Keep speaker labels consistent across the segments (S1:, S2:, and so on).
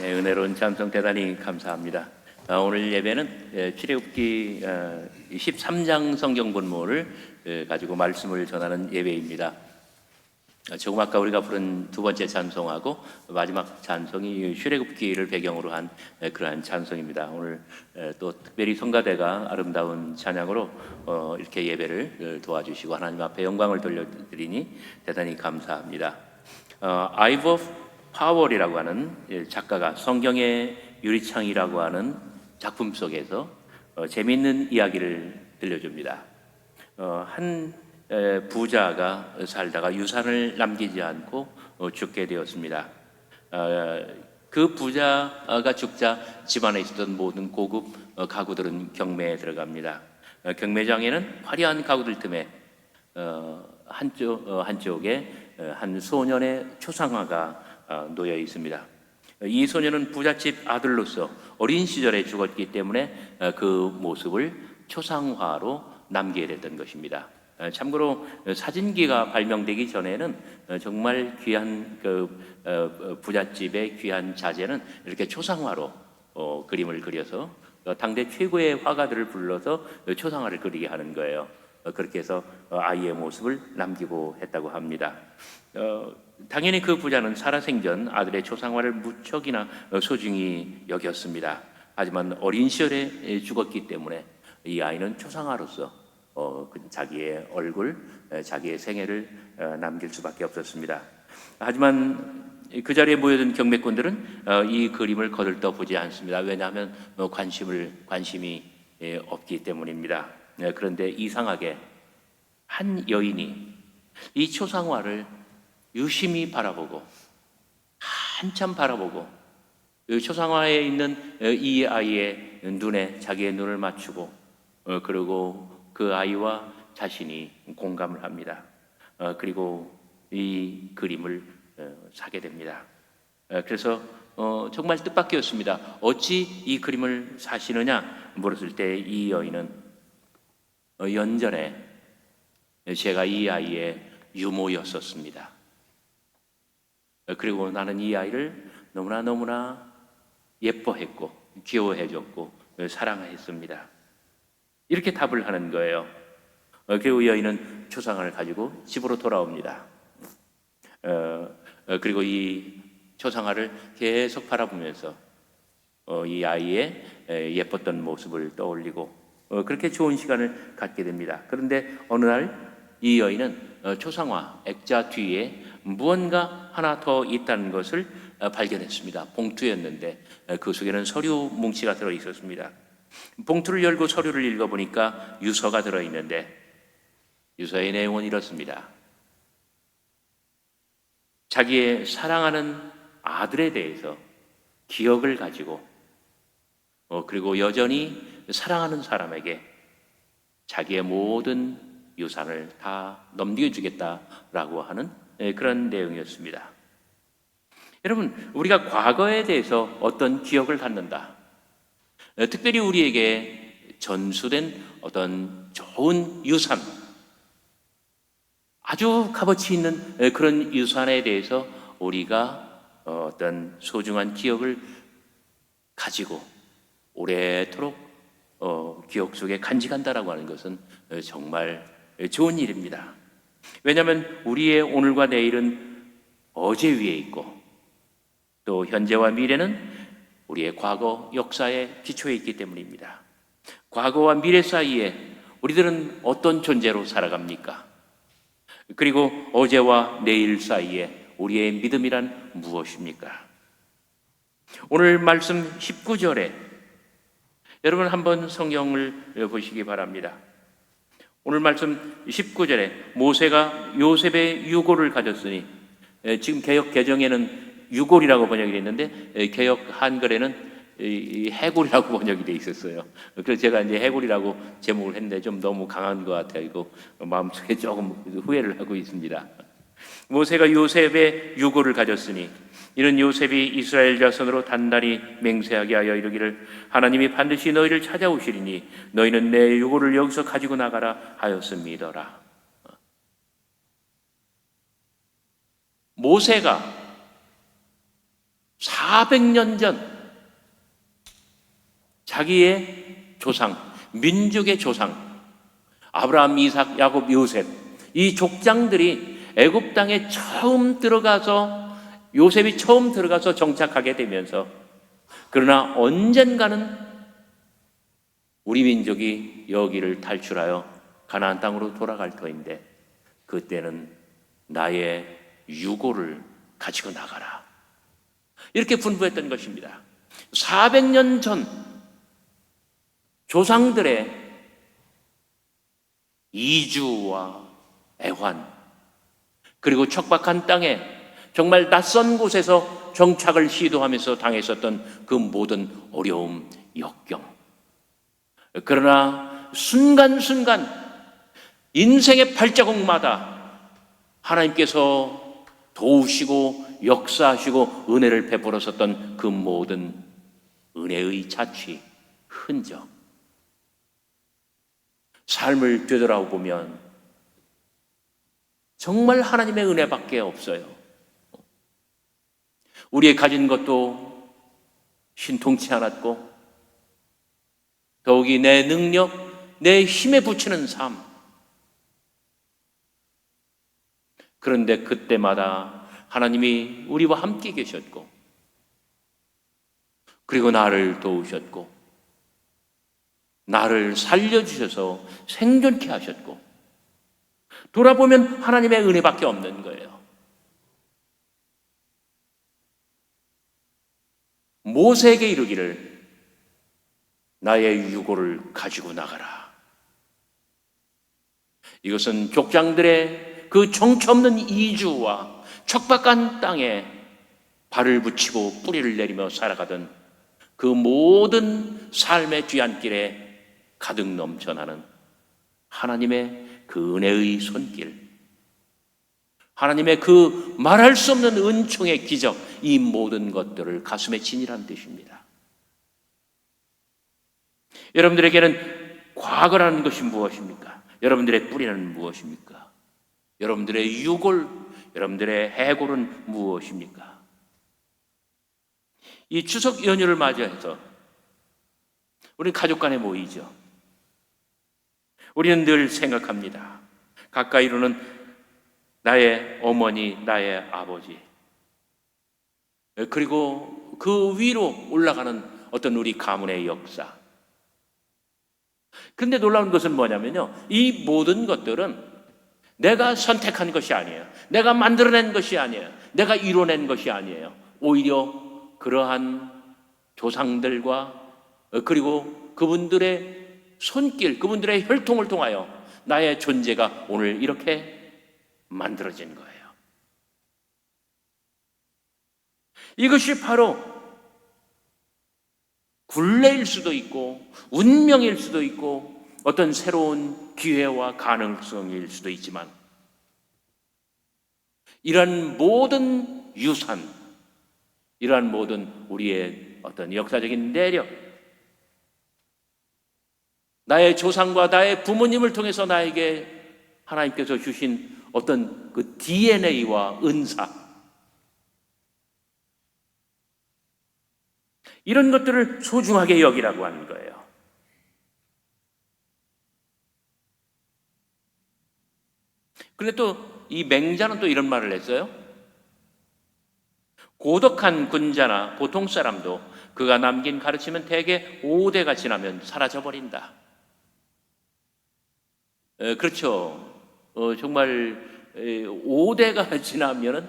S1: 네, 은혜로운 찬송 대단히 감사합니다. 오늘 예배는 출애굽기 13장 성경 본문을 가지고 말씀을 전하는 예배입니다. 조금 아까 우리가 부른 두 번째 찬송하고 마지막 찬송이 출애굽기를 배경으로 한 그러한 찬송입니다. 오늘 또 특별히 성가대가 아름다운 찬양으로 이렇게 예배를 도와주시고 하나님 앞에 영광을 돌려드리니 대단히 감사합니다. 아이버 파월이라고 하는 작가가 성경의 유리창이라고 하는 작품 속에서 재미있는 이야기를 들려줍니다. 한 부자가 살다가 유산을 남기지 않고 죽게 되었습니다. 그 부자가 죽자 집안에 있었던 모든 고급 가구들은 경매에 들어갑니다. 경매장에는 화려한 가구들 틈에 한쪽에 한 소년의 초상화가 놓여 있습니다. 이 소년은 부잣집 아들로서 어린 시절에 죽었기 때문에 그 모습을 초상화로 남기게 됐던 것입니다. 참고로 사진기가 발명되기 전에는 정말 귀한 부잣집의 귀한 자재는 이렇게 초상화로 그림을 그려서 당대 최고의 화가들을 불러서 초상화를 그리게 하는 거예요. 그렇게 해서 아이의 모습을 남기고 했다고 합니다. 당연히 그 부자는 살아생전 아들의 초상화를 무척이나 소중히 여겼습니다. 하지만 어린 시절에 죽었기 때문에 이 아이는 초상화로서 자기의 얼굴, 자기의 생애를 남길 수밖에 없었습니다. 하지만 그 자리에 모여든 경매꾼들은 이 그림을 거들떠보지 않습니다. 왜냐하면 관심이 없기 때문입니다. 그런데 이상하게 한 여인이 이 초상화를 유심히 바라보고 한참 바라보고 이 초상화에 있는 이 아이의 눈에 자기의 눈을 맞추고 그리고 그 아이와 자신이 공감을 합니다. 그리고 이 그림을 사게 됩니다. 그래서 정말 뜻밖이었습니다. 어찌 이 그림을 사시느냐 물었을 때 이 여인은 연전에 제가 이 아이의 유모였었습니다. 그리고 나는 이 아이를 너무나 예뻐했고 귀여워해줬고 사랑했습니다. 이렇게 답을 하는 거예요. 그리고 여인은 초상화를 가지고 집으로 돌아옵니다. 그리고 이 초상화를 계속 바라보면서 이 아이의 예뻤던 모습을 떠올리고 그렇게 좋은 시간을 갖게 됩니다. 그런데 어느 날 이 여인은 초상화 액자 뒤에 무언가 하나 더 있다는 것을 발견했습니다. 봉투였는데 그 속에는 서류 뭉치가 들어 있었습니다. 봉투를 열고 서류를 읽어보니까 유서가 들어있는데 유서의 내용은 이렇습니다. 자기의 사랑하는 아들에 대해서 기억을 가지고 그리고 여전히 사랑하는 사람에게 자기의 모든 유산을 다 넘겨주겠다라고 하는 그런 내용이었습니다. 여러분, 우리가 과거에 대해서 어떤 기억을 갖는다. 특별히 우리에게 전수된 어떤 좋은 유산, 아주 값어치 있는 그런 유산에 대해서 우리가 어떤 소중한 기억을 가지고 오래도록 기억 속에 간직한다라고 하는 것은 정말 좋은 일입니다. 왜냐하면 우리의 오늘과 내일은 어제 위에 있고 또 현재와 미래는 우리의 과거 역사에 기초해 있기 때문입니다. 과거와 미래 사이에 우리들은 어떤 존재로 살아갑니까? 그리고 어제와 내일 사이에 우리의 믿음이란 무엇입니까? 오늘 말씀 19절에 여러분 한번 성경을 보시기 바랍니다. 오늘 말씀 19절에 모세가 요셉의 유골을 가졌으니 지금 개역 개정에는 유골이라고 번역이 됐는데 개역 한글에는 해골이라고 번역이 돼 있었어요. 그래서 제가 이제 해골이라고 제목을 했는데 좀 너무 강한 것 같아요. 마음속에 조금 후회를 하고 있습니다. 모세가 요셉의 유골을 가졌으니 이는 요셉이 이스라엘 자손으로 단단히 맹세하게 하여 이르기를 하나님이 반드시 너희를 찾아오시리니 너희는 내 유골을 여기서 가지고 나가라 하였음이더라. 모세가 400년 전 자기의 조상, 민족의 조상 아브라함, 이삭, 야곱, 요셉, 이 족장들이 애굽 땅에 처음 들어가서, 요셉이 처음 들어가서 정착하게 되면서, 그러나 언젠가는 우리 민족이 여기를 탈출하여 가나안 땅으로 돌아갈 터인데, 그때는 나의 유고를 가지고 나가라, 이렇게 분부했던 것입니다. 400년 전 조상들의 이주와 애환, 그리고 척박한 땅에 정말 낯선 곳에서 정착을 시도하면서 당했었던 그 모든 어려움, 역경. 그러나 순간순간 인생의 발자국마다 하나님께서 도우시고 역사하시고 은혜를 베풀었었던 그 모든 은혜의 자취, 흔적, 삶을 되돌아보면 정말 하나님의 은혜밖에 없어요. 우리의 가진 것도 신통치 않았고, 더욱이 내 능력, 내 힘에 부치는 삶. 그런데 그때마다 하나님이 우리와 함께 계셨고, 그리고 나를 도우셨고, 나를 살려주셔서 생존케 하셨고, 돌아보면 하나님의 은혜밖에 없는 거예요. 모세에게 이르기를 나의 유고를 가지고 나가라. 이것은 족장들의 그 정처 없는 이주와 척박한 땅에 발을 붙이고 뿌리를 내리며 살아가던 그 모든 삶의 뒤안길에 가득 넘쳐나는 하나님의 그 은혜의 손길, 하나님의 그 말할 수 없는 은총의 기적, 이 모든 것들을 가슴에 지니라는 뜻입니다. 여러분들에게는 과거라는 것이 무엇입니까? 여러분들의 뿌리는 무엇입니까? 여러분들의 유골, 여러분들의 해골은 무엇입니까? 이 추석 연휴를 맞이해서 우리 가족 간에 모이죠. 우리는 늘 생각합니다. 가까이로는 나의 어머니, 나의 아버지, 그리고 그 위로 올라가는 어떤 우리 가문의 역사. 근데 놀라운 것은 뭐냐면요, 이 모든 것들은 내가 선택한 것이 아니에요. 내가 만들어낸 것이 아니에요. 내가 이뤄낸 것이 아니에요. 오히려 그러한 조상들과 그리고 그분들의 손길, 그분들의 혈통을 통하여 나의 존재가 오늘 이렇게 만들어진 거예요. 이것이 바로 굴레일 수도 있고 운명일 수도 있고 어떤 새로운 기회와 가능성일 수도 있지만, 이러한 모든 유산, 이러한 모든 우리의 어떤 역사적인 내력, 나의 조상과 나의 부모님을 통해서 나에게 하나님께서 주신 어떤 그 DNA와 은사, 이런 것들을 소중하게 여기라고 하는 거예요. 그런데 또 이 맹자는 또 이런 말을 했어요. 고독한 군자나 보통 사람도 그가 남긴 가르침은 대개 5대가 지나면 사라져버린다. 그렇죠. 정말 5대가 지나면은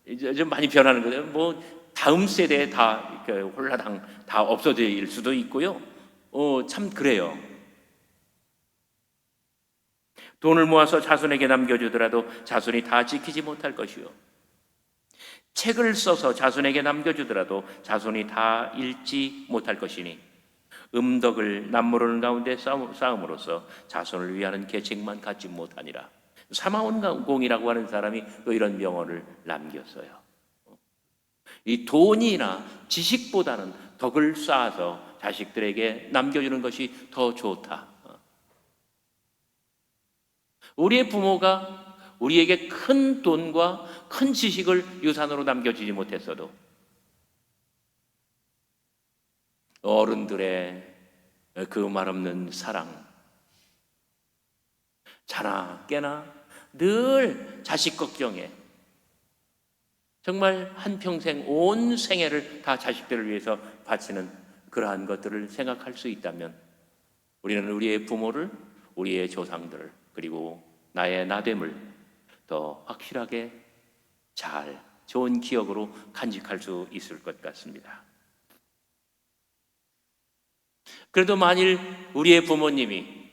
S1: 이제 좀 많이 변하는 거예요. 뭐 다음 세대에 다 이렇게 홀라당 다 없어질 수도 있고요. 참 그래요. 돈을 모아서 자손에게 남겨주더라도 자손이 다 지키지 못할 것이요, 책을 써서 자손에게 남겨주더라도 자손이 다 읽지 못할 것이니 음덕을 남모르는 가운데 쌓음으로써 자손을 위하는 계책만 갖지 못하니라. 사마온공이라고 하는 사람이 또 이런 명언을 남겼어요. 이 돈이나 지식보다는 덕을 쌓아서 자식들에게 남겨주는 것이 더 좋다. 우리의 부모가 우리에게 큰 돈과 큰 지식을 유산으로 남겨주지 못했어도 어른들의 그 말없는 사랑, 자나 깨나 늘 자식 걱정에 정말 한평생 온 생애를 다 자식들을 위해서 바치는 그러한 것들을 생각할 수 있다면 우리는 우리의 부모를, 우리의 조상들을, 그리고 나의 나됨을 더 확실하게 잘 좋은 기억으로 간직할 수 있을 것 같습니다. 그래도 만일 우리의 부모님이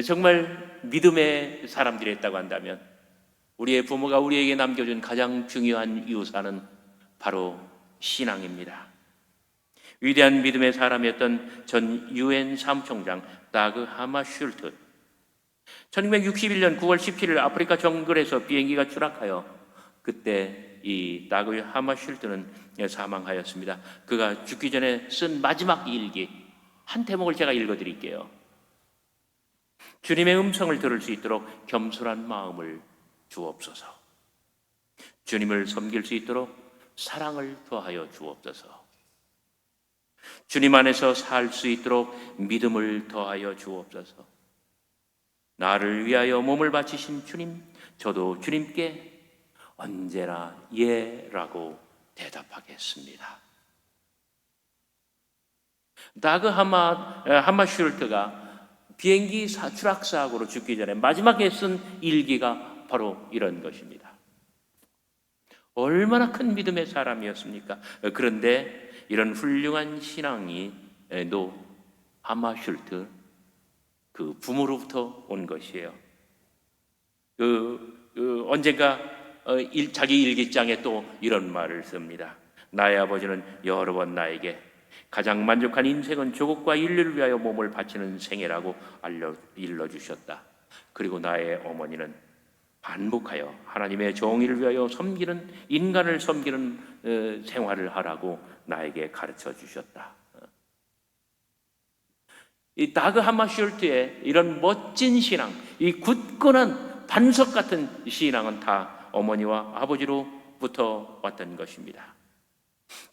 S1: 정말 믿음의 사람들이었다고 한다면 우리의 부모가 우리에게 남겨준 가장 중요한 유산은 바로 신앙입니다. 위대한 믿음의 사람이었던 전 유엔 사무총장 다그 하마슐트, 1961년 9월 17일 아프리카 정글에서 비행기가 추락하여 그때 이 다그 하마슐트는 사망하였습니다. 그가 죽기 전에 쓴 마지막 일기 한 대목을 제가 읽어드릴게요. 주님의 음성을 들을 수 있도록 겸손한 마음을 주옵소서. 주님을 섬길 수 있도록 사랑을 더하여 주옵소서. 주님 안에서 살 수 있도록 믿음을 더하여 주옵소서. 나를 위하여 몸을 바치신 주님, 저도 주님께 언제나 예라고 대답하겠습니다. 다그 하마슐트가 비행기 추락 사고로 죽기 전에 마지막에 쓴 일기가 바로 이런 것입니다. 얼마나 큰 믿음의 사람이었습니까? 그런데 이런 훌륭한 신앙이 하마슐트 그 부모로부터 온 것이에요. 언젠가 자기 일기장에 또 이런 말을 씁니다. 나의 아버지는 여러 번 나에게 가장 만족한 인생은 조국과 인류를 위하여 몸을 바치는 생애라고 일러주셨다. 그리고 나의 어머니는 반복하여 하나님의 정의를 위하여 섬기는, 인간을 섬기는 생활을 하라고 나에게 가르쳐 주셨다. 이 다그 하마슐트의 이런 멋진 신앙, 이 굳건한 반석 같은 신앙은 다 어머니와 아버지로부터 왔던 것입니다.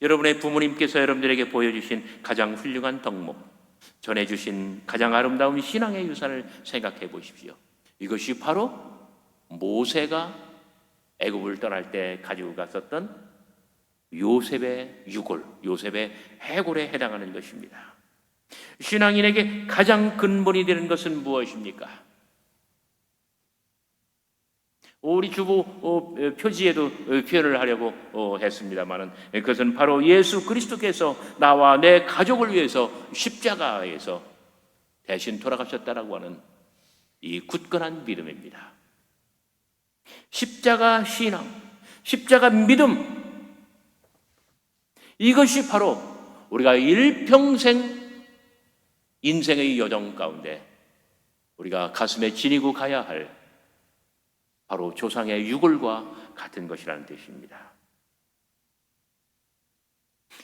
S1: 여러분의 부모님께서 여러분들에게 보여주신 가장 훌륭한 덕목, 전해주신 가장 아름다운 신앙의 유산을 생각해 보십시오. 이것이 바로 모세가 애굽을 떠날 때 가지고 갔었던 요셉의 유골, 요셉의 해골에 해당하는 것입니다. 신앙인에게 가장 근본이 되는 것은 무엇입니까? 우리 주보 표지에도 표현을 하려고 했습니다만은 그것은 바로 예수 그리스도께서 나와 내 가족을 위해서 십자가에서 대신 돌아가셨다라고 하는 이 굳건한 믿음입니다. 십자가 신앙, 십자가 믿음, 이것이 바로 우리가 일평생 인생의 여정 가운데 우리가 가슴에 지니고 가야 할 바로 조상의 유골과 같은 것이라는 뜻입니다.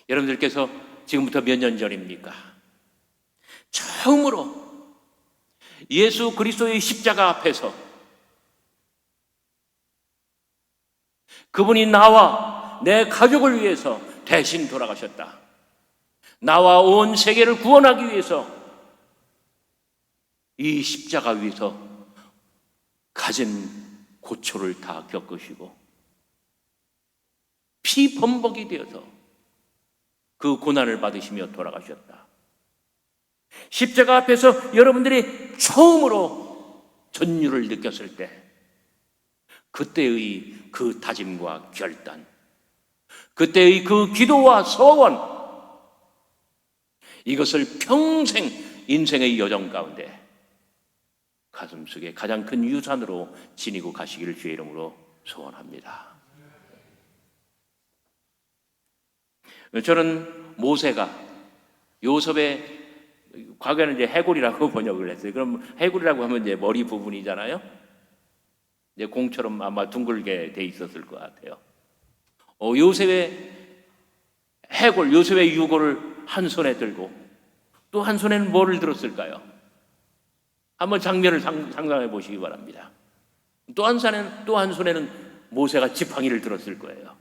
S1: 여러분들께서 지금부터 몇 년 전입니까? 처음으로 예수 그리스도의 십자가 앞에서 그분이 나와 내 가족을 위해서 대신 돌아가셨다. 나와 온 세계를 구원하기 위해서 이 십자가 위에서 가진 고초를 다 겪으시고 피범벅이 되어서 그 고난을 받으시며 돌아가셨다. 십자가 앞에서 여러분들이 처음으로 전율을 느꼈을 때 그때의 그 다짐과 결단, 그때의 그 기도와 소원, 이것을 평생 인생의 여정 가운데 가슴속에 가장 큰 유산으로 지니고 가시기를 주의 이름으로 소원합니다. 저는 모세가 요셉의 과거에는 이제 해골이라고 번역을 했어요. 그럼 해골이라고 하면 이제 머리 부분이잖아요. 이제 공처럼 아마 둥글게 돼 있었을 것 같아요. 요셉의 해골, 요셉의 유골을 한 손에 들고 또 한 손에는 뭐를 들었을까요? 한번 장면을 상상해 보시기 바랍니다. 또 한 손에는 모세가 지팡이를 들었을 거예요.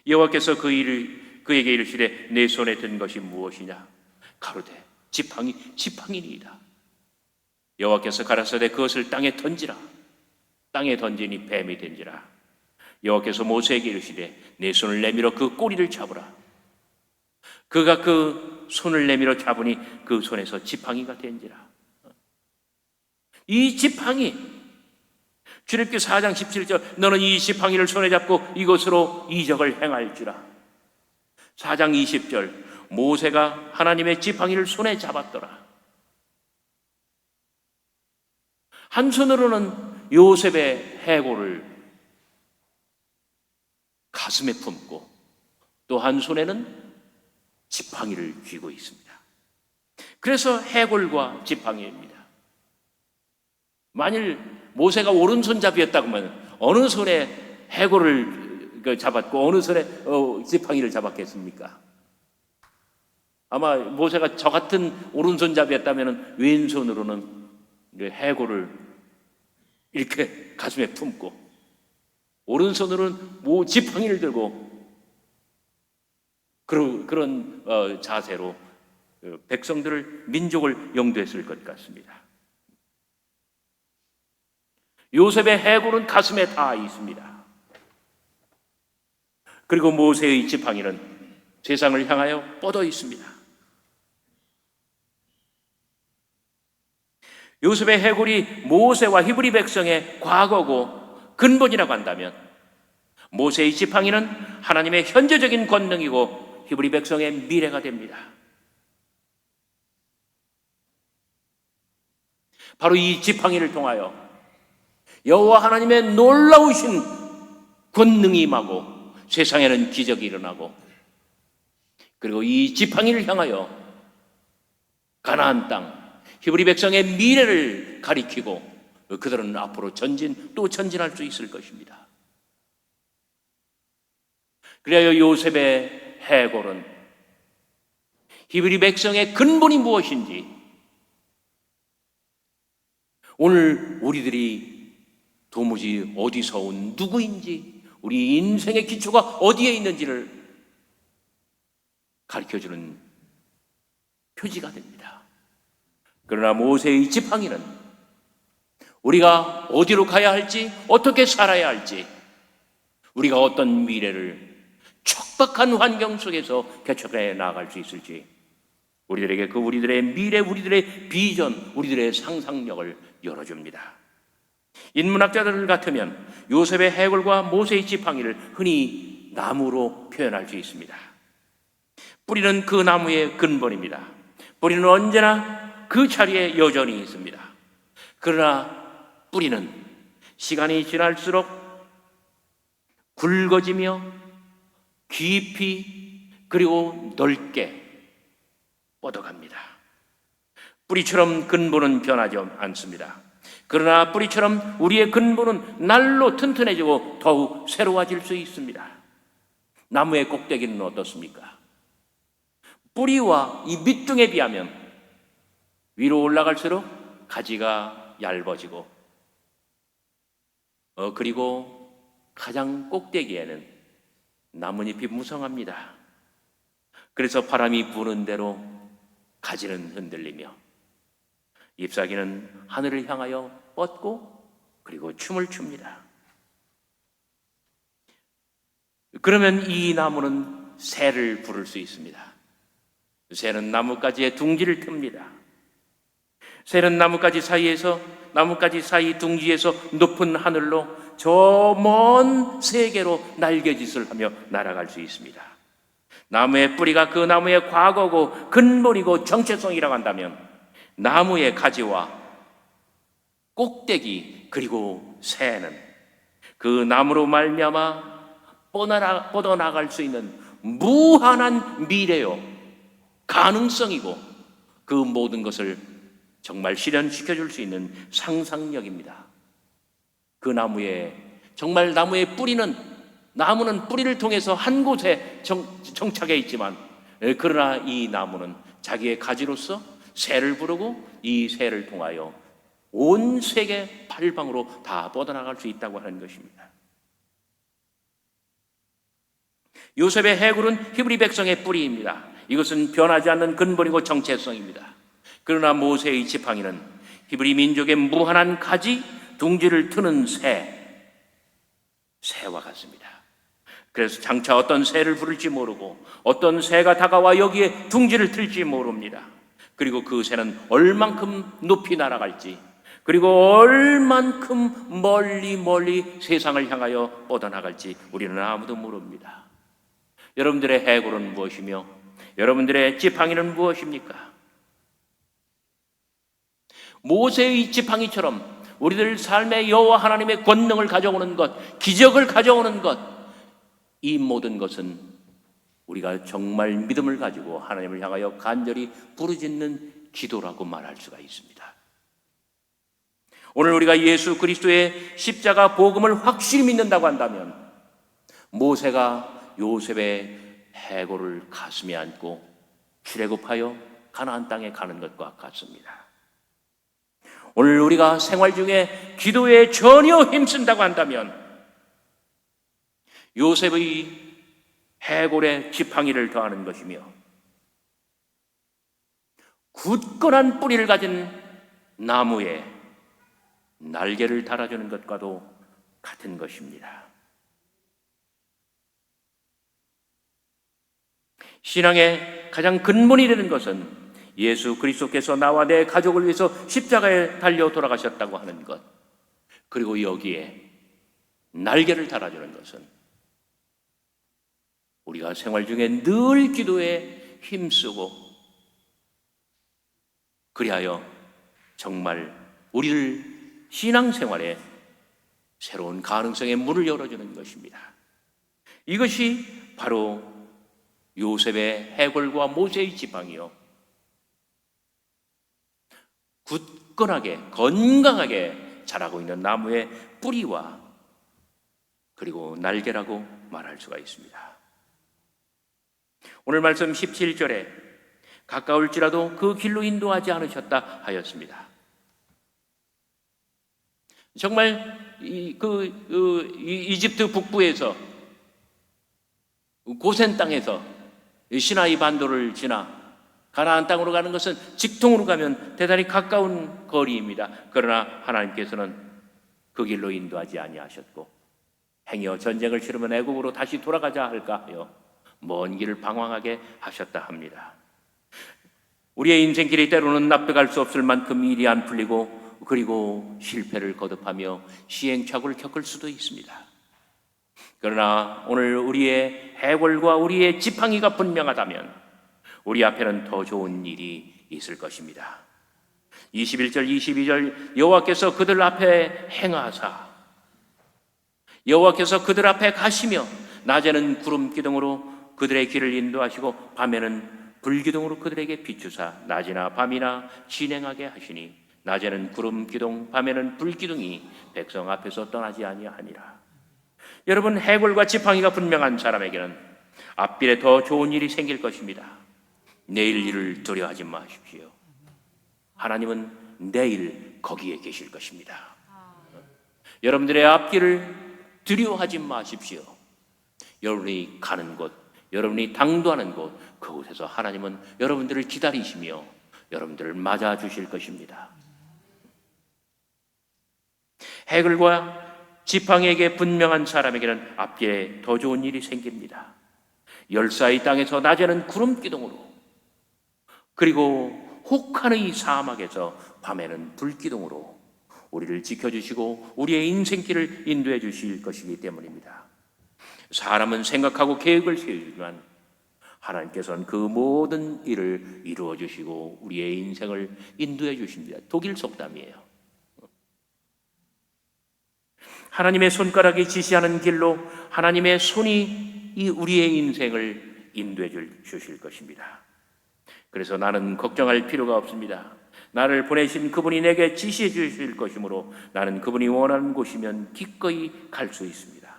S1: 여호와께서 그에게 이르시되 내 손에 든 것이 무엇이냐? 가로되 지팡이니이다. 여호와께서 가라사대 그것을 땅에 던지라. 땅에 던지니 뱀이 된지라. 여호와께서 모세에게 이르시되 내 손을 내밀어 그 꼬리를 잡으라. 그가 그 손을 내밀어 잡으니 그 손에서 지팡이가 된지라. 이 지팡이, 출애굽기 4장 17절 너는 이 지팡이를 손에 잡고 이것으로 이적을 행할지라. 4장 20절 모세가 하나님의 지팡이를 손에 잡았더라. 한 손으로는 요셉의 해골을 가슴에 품고 또 한 손에는 지팡이를 쥐고 있습니다. 그래서 해골과 지팡이입니다. 만일 모세가 오른손잡이였다고 하면 어느 손에 해골을 잡았고 어느 손에 지팡이를 잡았겠습니까? 아마 모세가 저 같은 오른손잡이였다면 왼손으로는 해골을 이렇게 가슴에 품고 오른손으로는 지팡이를 들고 그런 자세로 백성들을, 민족을 영도했을 것 같습니다. 요셉의 해골은 가슴에 닿아 있습니다. 그리고 모세의 지팡이는 세상을 향하여 뻗어 있습니다. 요셉의 해골이 모세와 히브리 백성의 과거고 근본이라고 한다면 모세의 지팡이는 하나님의 현재적인 권능이고 히브리 백성의 미래가 됩니다. 바로 이 지팡이를 통하여 여호와 하나님의 놀라우신 권능이 임하고 세상에는 기적이 일어나고 그리고 이 지팡이를 향하여 가나안 땅 히브리 백성의 미래를 가리키고 그들은 앞으로 또 전진할 수 있을 것입니다. 그래야 요셉의 해골은 히브리 백성의 근본이 무엇인지 오늘 우리들이 도무지 어디서 온 누구인지 우리 인생의 기초가 어디에 있는지를 가르쳐주는 표지가 됩니다. 그러나 모세의 지팡이는 우리가 어디로 가야 할지 어떻게 살아야 할지 우리가 어떤 미래를 척박한 환경 속에서 개척해 나아갈 수 있을지 우리들에게 우리들의 미래, 우리들의 비전, 우리들의 상상력을 열어줍니다. 인문학자들 같으면 요셉의 해골과 모세의 지팡이를 흔히 나무로 표현할 수 있습니다. 뿌리는 그 나무의 근본입니다. 뿌리는 언제나 그 자리에 여전히 있습니다. 그러나 뿌리는 시간이 지날수록 굵어지며 깊이 그리고 넓게 뻗어갑니다. 뿌리처럼 근본은 변하지 않습니다. 그러나 뿌리처럼 우리의 근본은 날로 튼튼해지고 더욱 새로워질 수 있습니다. 나무의 꼭대기는 어떻습니까? 뿌리와 이 밑둥에 비하면 위로 올라갈수록 가지가 얇아지고 그리고 가장 꼭대기에는 나뭇잎이 무성합니다. 그래서 바람이 부는 대로 가지는 흔들리며 잎사귀는 하늘을 향하여 뻗고 그리고 춤을 춥니다. 그러면 이 나무는 새를 부를 수 있습니다. 새는 나뭇가지에 둥지를 틉니다. 새는 나뭇가지 사이 둥지에서 높은 하늘로 저 먼 세계로 날개짓을 하며 날아갈 수 있습니다. 나무의 뿌리가 그 나무의 과거고 근본이고 정체성이라고 한다면 나무의 가지와 꼭대기 그리고 새는 그 나무로 말미암아 뻗어나갈 수 있는 무한한 미래요 가능성이고 그 모든 것을 정말 실현시켜줄 수 있는 상상력입니다. 그 나무의 뿌리는 나무는 뿌리를 통해서 한 곳에 정착해 있지만 그러나 이 나무는 자기의 가지로서 새를 부르고 이 새를 통하여 온 세계 팔방으로 다 뻗어나갈 수 있다고 하는 것입니다. 요셉의 해골은 히브리 백성의 뿌리입니다. 이것은 변하지 않는 근본이고 정체성입니다. 그러나 모세의 지팡이는 히브리 민족의 무한한 가지, 둥지를 트는 새와 같습니다. 그래서 장차 어떤 새를 부를지 모르고 어떤 새가 다가와 여기에 둥지를 틀지 모릅니다. 그리고 그 새는 얼만큼 높이 날아갈지, 그리고 얼만큼 멀리 세상을 향하여 뻗어나갈지 우리는 아무도 모릅니다. 여러분들의 해골은 무엇이며 여러분들의 지팡이는 무엇입니까? 모세의 지팡이처럼 우리들 삶의 여호와 하나님의 권능을 가져오는 것, 기적을 가져오는 것, 이 모든 것은 우리가 정말 믿음을 가지고 하나님을 향하여 간절히 부르짖는 기도라고 말할 수가 있습니다. 오늘 우리가 예수 그리스도의 십자가 복음을 확실히 믿는다고 한다면 모세가 요셉의 해골을 가슴에 안고 출애굽하여 가나안 땅에 가는 것과 같습니다. 오늘 우리가 생활 중에 기도에 전혀 힘쓴다고 한다면 요셉의 해골에 지팡이를 더하는 것이며 굳건한 뿌리를 가진 나무에 날개를 달아주는 것과도 같은 것입니다. 신앙의 가장 근본이 되는 것은 예수 그리스도께서 나와 내 가족을 위해서 십자가에 달려 돌아가셨다고 하는 것, 그리고 여기에 날개를 달아주는 것은 우리가 생활 중에 늘 기도에 힘쓰고 그리하여 정말 우리를 신앙생활에 새로운 가능성의 문을 열어주는 것입니다. 이것이 바로 요셉의 해골과 모세의 지팡이요, 굳건하게 건강하게 자라고 있는 나무의 뿌리와 그리고 날개라고 말할 수가 있습니다. 오늘 말씀 17절에 가까울지라도 그 길로 인도하지 않으셨다 하였습니다. 정말 이집트 북부에서 고센 땅에서 시나이 반도를 지나 가나안 땅으로 가는 것은 직통으로 가면 대단히 가까운 거리입니다. 그러나 하나님께서는 그 길로 인도하지 아니하셨고 행여 전쟁을 치르면 애국으로 다시 돌아가자 할까 하여 먼 길을 방황하게 하셨다 합니다. 우리의 인생길이 때로는 납득할 수 없을 만큼 일이 안 풀리고 그리고 실패를 거듭하며 시행착오를 겪을 수도 있습니다. 그러나 오늘 우리의 해골과 우리의 지팡이가 분명하다면 우리 앞에는 더 좋은 일이 있을 것입니다. 21절 22절 여호와께서 그들 앞에 행하사 여호와께서 그들 앞에 가시며 낮에는 구름 기둥으로 그들의 길을 인도하시고 밤에는 불기둥으로 그들에게 비추사 낮이나 밤이나 진행하게 하시니 낮에는 구름 기둥 밤에는 불기둥이 백성 앞에서 떠나지 아니하니라. 여러분, 해골과 지팡이가 분명한 사람에게는 앞길에 더 좋은 일이 생길 것입니다. 내일 일을 두려워하지 마십시오. 하나님은 내일 거기에 계실 것입니다. 여러분들의 앞길을 두려워하지 마십시오. 여러분이 가는 곳, 여러분이 당도하는 곳, 그곳에서 하나님은 여러분들을 기다리시며 여러분들을 맞아 주실 것입니다. 해골과 지팡이에게 분명한 사람에게는 앞길에 더 좋은 일이 생깁니다. 열사의 땅에서 낮에는 구름 기둥으로 그리고 혹한의 사막에서 밤에는 불기둥으로 우리를 지켜주시고 우리의 인생길을 인도해 주실 것이기 때문입니다. 사람은 생각하고 계획을 세우지만 하나님께서는 그 모든 일을 이루어 주시고 우리의 인생을 인도해 주십니다. 독일 속담이에요. 하나님의 손가락이 지시하는 길로 하나님의 손이 우리의 인생을 인도해 주실 것입니다. 그래서 나는 걱정할 필요가 없습니다. 나를 보내신 그분이 내게 지시해 주실 것이므로 나는 그분이 원하는 곳이면 기꺼이 갈 수 있습니다.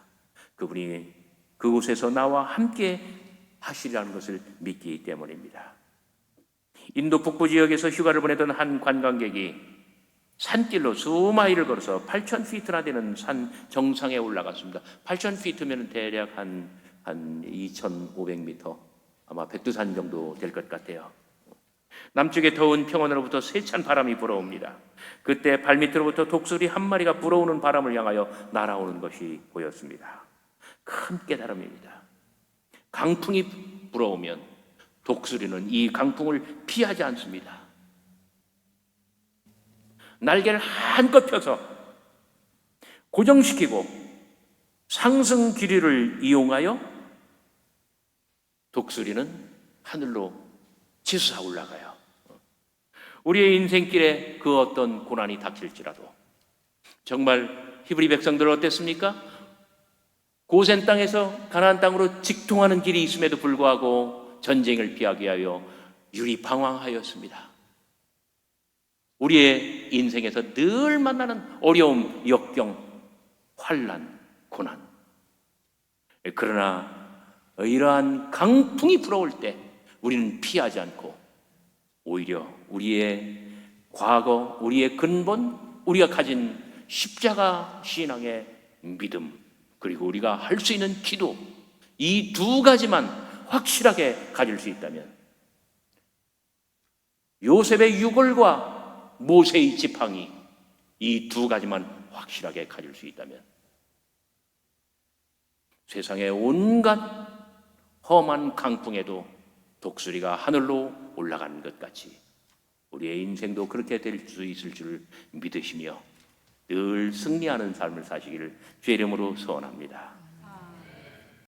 S1: 그분이 그곳에서 나와 함께 하시리라는 것을 믿기 때문입니다. 인도 북부 지역에서 휴가를 보내던 한 관광객이 산길로 수마일을 걸어서 8,000피트나 되는 산 정상에 올라갔습니다. 8,000피트면 대략 한 한 2,500m, 아마 백두산 정도 될 것 같아요. 남쪽의 더운 평원으로부터 세찬 바람이 불어옵니다. 그때 발밑으로부터 독수리 한 마리가 불어오는 바람을 향하여 날아오는 것이 보였습니다. 큰 깨달음입니다. 강풍이 불어오면 독수리는 이 강풍을 피하지 않습니다. 날개를 한껏 펴서 고정시키고 상승 기류를 이용하여 독수리는 하늘로 치솟아 올라가요. 우리의 인생길에 그 어떤 고난이 닥칠지라도, 정말 히브리 백성들 어땠습니까? 고센 땅에서 가나안 땅으로 직통하는 길이 있음에도 불구하고 전쟁을 피하기 위하여 유리방황하였습니다. 우리의 인생에서 늘 만나는 어려움, 역경, 환난, 고난. 그러나 이러한 강풍이 불어올 때 우리는 피하지 않고 오히려 우리의 과거, 우리의 근본, 우리가 가진 십자가 신앙의 믿음, 그리고 우리가 할 수 있는 기도, 이 두 가지만 확실하게 가질 수 있다면, 요셉의 유골과 모세의 지팡이, 이 두 가지만 확실하게 가질 수 있다면 세상의 온갖 험한 강풍에도 독수리가 하늘로 올라가는 것 같이 우리의 인생도 그렇게 될 수 있을 줄 믿으시며 늘 승리하는 삶을 사시기를 주의 이름으로 소원합니다.